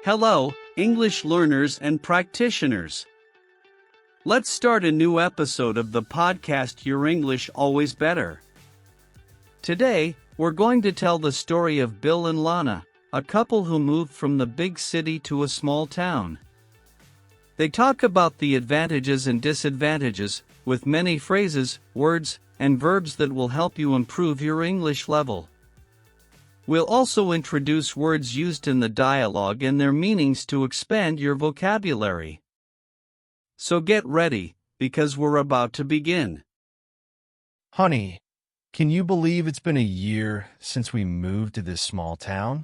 Hello, English learners and practitioners. Let's start a new episode of the podcast Your English Always Better. Today, we're going to tell the story of Bill and Lana, a couple who moved from the big city to a small town. They talk about the advantages and disadvantages, with many phrases, words, and verbs that will help you improve your English level. We'll also introduce words used in the dialogue and their meanings to expand your vocabulary. So get ready, because we're about to begin. Honey, can you believe it's been a year since we moved to this small town?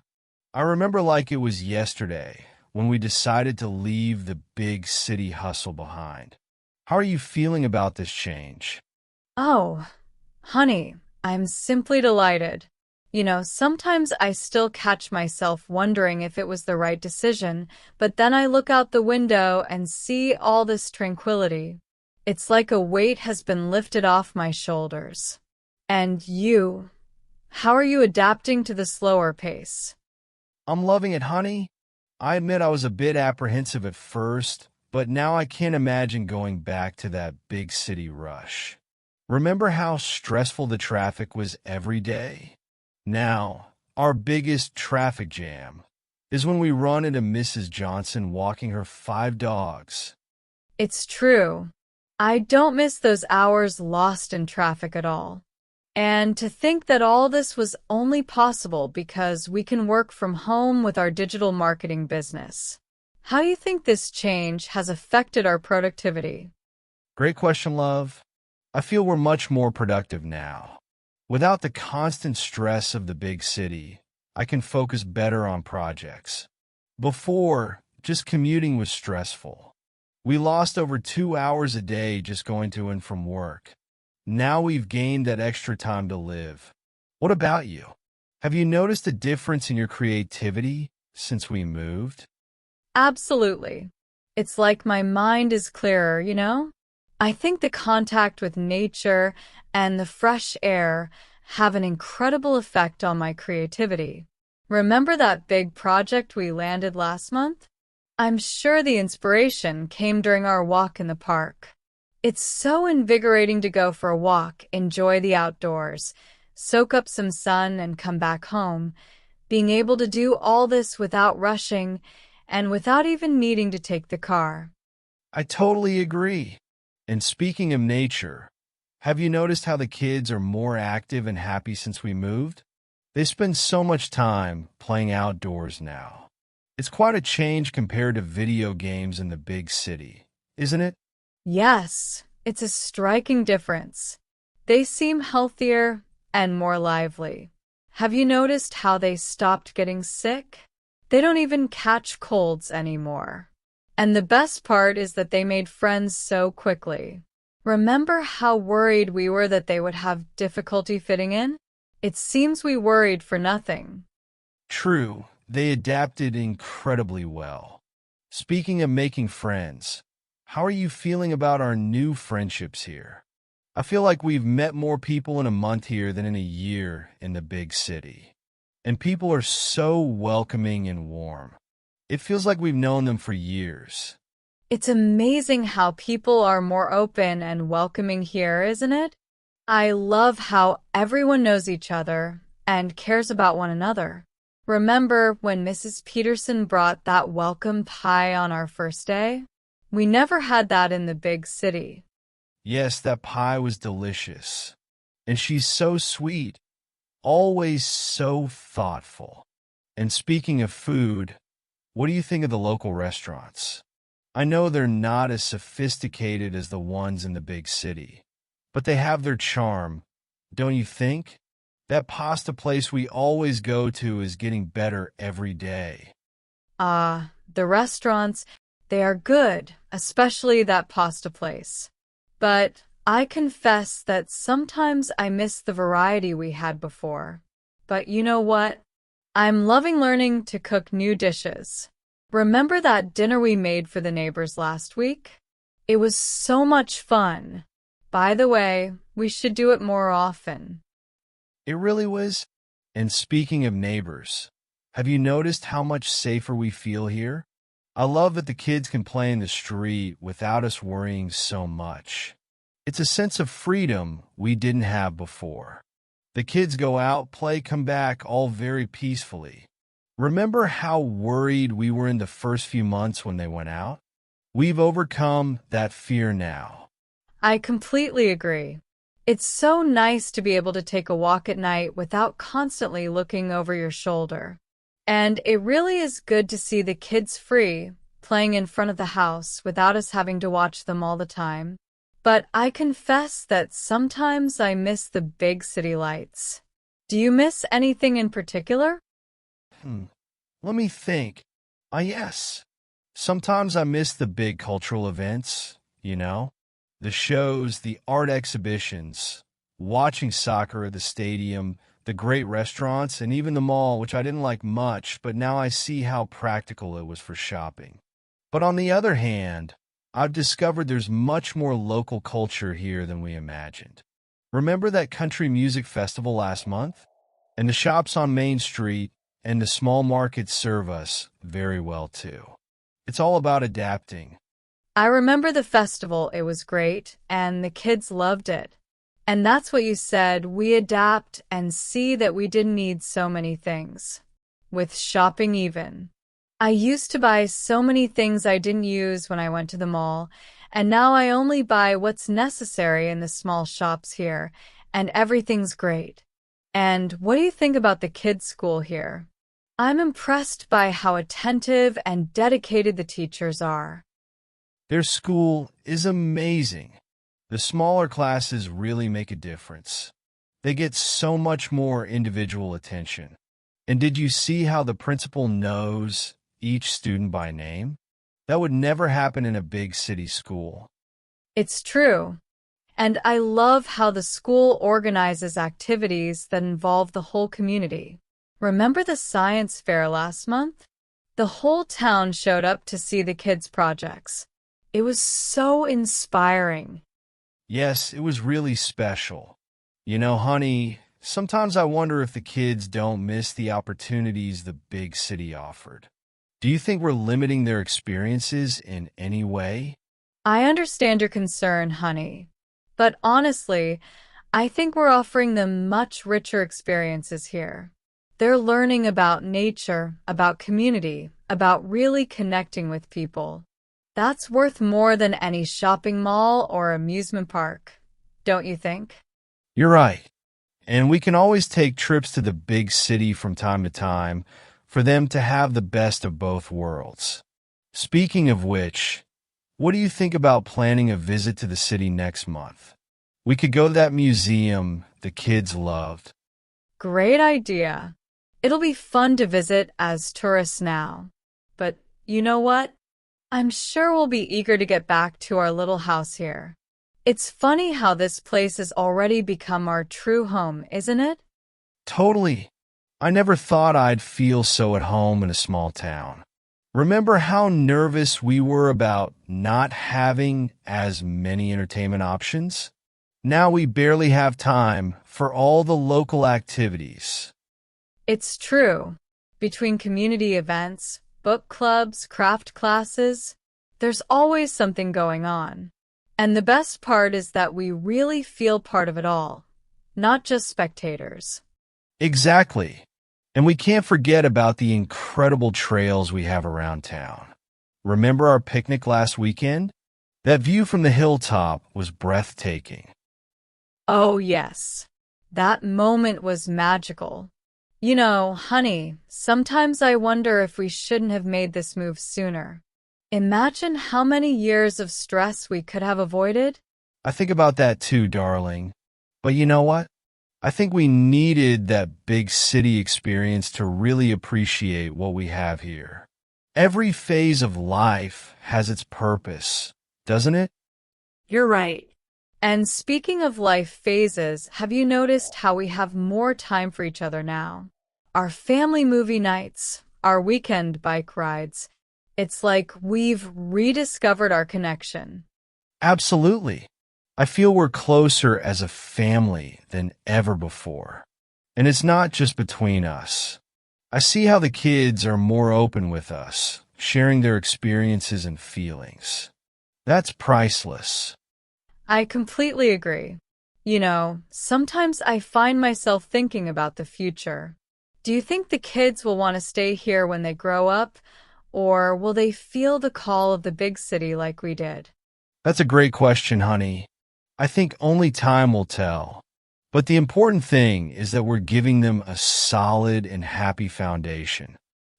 I remember like it was yesterday when we decided to leave the big city hustle behind. How are you feeling about this change? Oh, honey, I'm simply delighted. Sometimes I still catch myself wondering if it was the right decision, but then I look out the window and see all this tranquility. It's like a weight has been lifted off my shoulders. And you, how are you adapting to the slower pace? I'm loving it, honey. I admit I was a bit apprehensive at first, but now I can't imagine going back to that big city rush. Remember how stressful the traffic was every day? Now, our biggest traffic jam is when we run into Mrs. Johnson walking her 5 dogs. It's true. I don't miss those hours lost in traffic at all. And to think that all this was only possible because we can work from home with our digital marketing business. How do you think this change has affected our productivity? Great question, love. I feel we're much more productive now. Without the constant stress of the big city, I can focus better on projects. Before, just commuting was stressful. We lost over 2 hours a day just going to and from work. Now we've gained that extra time to live. What about you? Have you noticed a difference in your creativity since we moved? Absolutely. It's like my mind is clearer, I think the contact with nature and the fresh air have an incredible effect on my creativity. Remember that big project we landed last month? I'm sure the inspiration came during our walk in the park. It's so invigorating to go for a walk, enjoy the outdoors, soak up some sun, and come back home. Being able to do all this without rushing and without even needing to take the car. I totally agree. And speaking of nature, have you noticed how the kids are more active and happy since we moved? They spend so much time playing outdoors now. It's quite a change compared to video games in the big city, isn't it? Yes, it's a striking difference. They seem healthier and more lively. Have you noticed how they stopped getting sick? They don't even catch colds anymore. And the best part is that they made friends so quickly. Remember how worried we were that they would have difficulty fitting in? It seems we worried for nothing. True, they adapted incredibly well. Speaking of making friends, how are you feeling about our new friendships here? I feel like we've met more people in a month here than in a year in the big city. And people are so welcoming and warm. It feels like we've known them for years. It's amazing how people are more open and welcoming here, isn't it? I love how everyone knows each other and cares about one another. Remember when Mrs. Peterson brought that welcome pie on our first day? We never had that in the big city. Yes, that pie was delicious. And she's so sweet, always so thoughtful. And speaking of food, what do you think of the local restaurants? I know they're not as sophisticated as the ones in the big city, but they have their charm, don't you think? That pasta place we always go to is getting better every day. The restaurants, they are good, especially that pasta place. But I confess that sometimes I miss the variety we had before. But you know what? I'm loving learning to cook new dishes. Remember that dinner we made for the neighbors last week? It was so much fun. By the way, we should do it more often. It really was. And speaking of neighbors, Have you noticed how much safer we feel here? I love that the kids can play in the street without us worrying so much. It's a sense of freedom we didn't have before. The kids go out, play, come back, all very peacefully. Remember how worried we were in the first few months when they went out? We've overcome that fear now. I completely agree. It's so nice to be able to take a walk at night without constantly looking over your shoulder. And it really is good to see the kids free, playing in front of the house without us having to watch them all the time. But I confess that sometimes I miss the big city lights. Do you miss anything in particular? Let me think. Yes. Sometimes I miss the big cultural events, the shows, the art exhibitions, watching soccer at the stadium, the great restaurants, and even the mall, which I didn't like much, but now I see how practical it was for shopping. But on the other hand, I've discovered there's much more local culture here than we imagined. Remember that country music festival last month? And the shops on Main Street and the small markets serve us very well too. It's all about adapting. I remember the festival, it was great, and the kids loved it. And that's what you said, we adapt and see that we didn't need so many things. With shopping even. I used to buy so many things I didn't use when I went to the mall, and now I only buy what's necessary in the small shops here, and everything's great. And what do you think about the kids' school here? I'm impressed by how attentive and dedicated the teachers are. Their school is amazing. The smaller classes really make a difference. They get so much more individual attention. And did you see how the principal knows each student by name? That would never happen in a big city school. It's true. And I love how the school organizes activities that involve the whole community. Remember the science fair last month? The whole town showed up to see the kids' projects. It was so inspiring. Yes, it was really special. Honey, sometimes I wonder if the kids don't miss the opportunities the big city offered. Do you think we're limiting their experiences in any way? I understand your concern, honey. But honestly, I think we're offering them much richer experiences here. They're learning about nature, about community, about really connecting with people. That's worth more than any shopping mall or amusement park, don't you think? You're right. And we can always take trips to the big city from time to time for them to have the best of both worlds. Speaking of which, what do you think about planning a visit to the city next month? We could go to that museum the kids loved. Great idea. It'll be fun to visit as tourists now. But you know what? I'm sure we'll be eager to get back to our little house here. It's funny how this place has already become our true home, isn't it? Totally. I never thought I'd feel so at home in a small town. Remember how nervous we were about not having as many entertainment options? Now we barely have time for all the local activities. It's true. Between community events, book clubs, craft classes, there's always something going on. And the best part is that we really feel part of it all, not just spectators. Exactly. And we can't forget about the incredible trails we have around town. Remember our picnic last weekend? That view from the hilltop was breathtaking. Oh, yes. That moment was magical. Honey, sometimes I wonder if we shouldn't have made this move sooner. Imagine how many years of stress we could have avoided. I think about that too, darling. But you know what? I think we needed that big city experience to really appreciate what we have here. Every phase of life has its purpose, doesn't it? You're right. And speaking of life phases, have you noticed how we have more time for each other now? Our family movie nights, our weekend bike rides. It's like we've rediscovered our connection. Absolutely. I feel we're closer as a family than ever before. And it's not just between us. I see how the kids are more open with us, sharing their experiences and feelings. That's priceless. I completely agree. Sometimes I find myself thinking about the future. Do you think the kids will want to stay here when they grow up, or will they feel the call of the big city like we did? That's a great question, honey. I think only time will tell. But the important thing is that we're giving them a solid and happy foundation.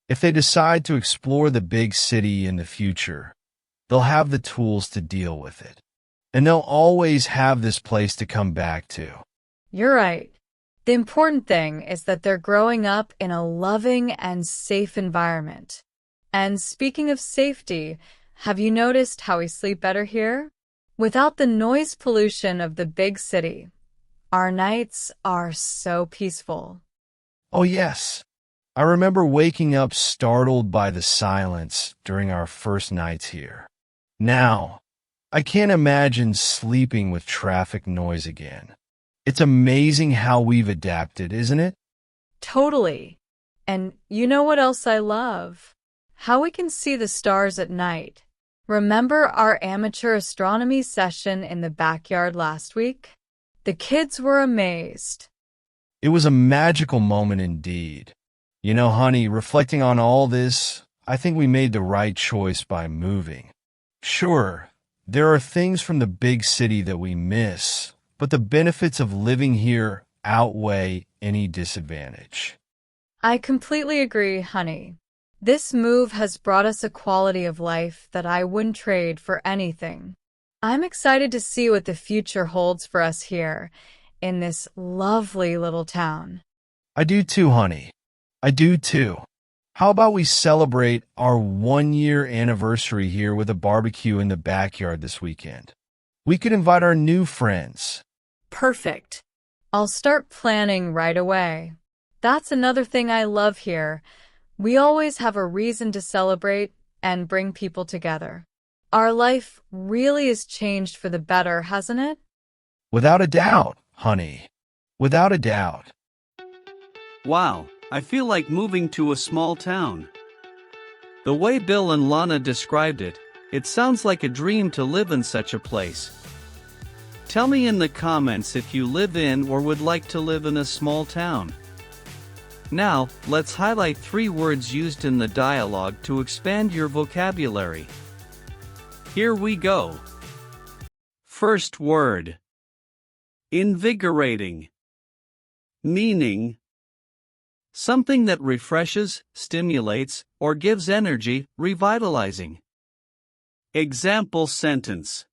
If they decide to explore the big city in the future, they'll have the tools to deal with it. And they'll always have this place to come back to. You're right. The important thing is that they're growing up in a loving and safe environment. And speaking of safety, have you noticed how we sleep better here? Without the noise pollution of the big city, our nights are so peaceful. Oh, yes. I remember waking up startled by the silence during our first nights here. Now, I can't imagine sleeping with traffic noise again. It's amazing how we've adapted, isn't it? Totally. And you know what else I love? How we can see the stars at night. Remember our amateur astronomy session in the backyard last week? The kids were amazed. It was a magical moment indeed. Honey, reflecting on all this, I think we made the right choice by moving. Sure, there are things from the big city that we miss, but the benefits of living here outweigh any disadvantage. I completely agree, honey. This move has brought us a quality of life that I wouldn't trade for anything. I'm excited to see what the future holds for us here in this lovely little town. I do too, honey. I do too. How about we celebrate our 1-year anniversary here with a barbecue in the backyard this weekend? We could invite our new friends. Perfect. I'll start planning right away. That's another thing I love here. We always have a reason to celebrate and bring people together. Our life really has changed for the better, hasn't it? Without a doubt, honey. Without a doubt. Wow, I feel like moving to a small town. The way Bill and Lana described it, it sounds like a dream to live in such a place. Tell me in the comments if you live in or would like to live in a small town. Now, let's highlight 3 words used in the dialogue to expand your vocabulary. Here we go. First word. Invigorating. Meaning: something that refreshes, stimulates, or gives energy, revitalizing. Example sentence.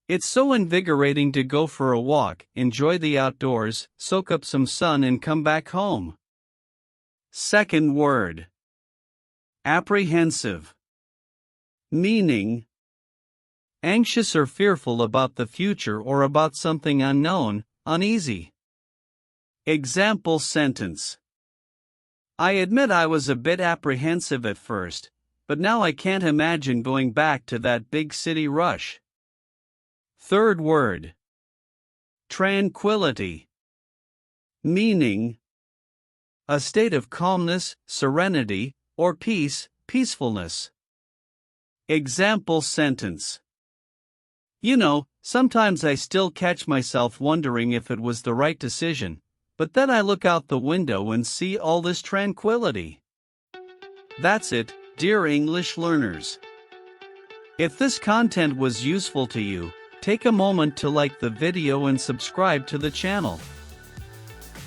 It's so invigorating to go for a walk, enjoy the outdoors, soak up some sun and come back home. Second word. Apprehensive. Meaning: anxious or fearful about the future or about something unknown, uneasy. Example sentence. I admit I was a bit apprehensive at first, but now I can't imagine going back to that big city rush. Third word. Tranquility. Meaning: a state of calmness, serenity, or peace, peacefulness. Example sentence. Sometimes I still catch myself wondering if it was the right decision, but then I look out the window and see all this tranquility. That's it, dear English learners. If this content was useful to you, take a moment to like the video and subscribe to the channel.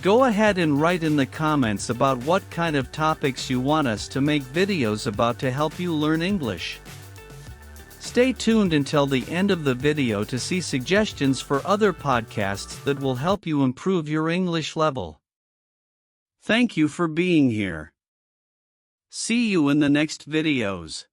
Go ahead and write in the comments about what kind of topics you want us to make videos about to help you learn English. Stay tuned until the end of the video to see suggestions for other podcasts that will help you improve your English level. Thank you for being here. See you in the next videos.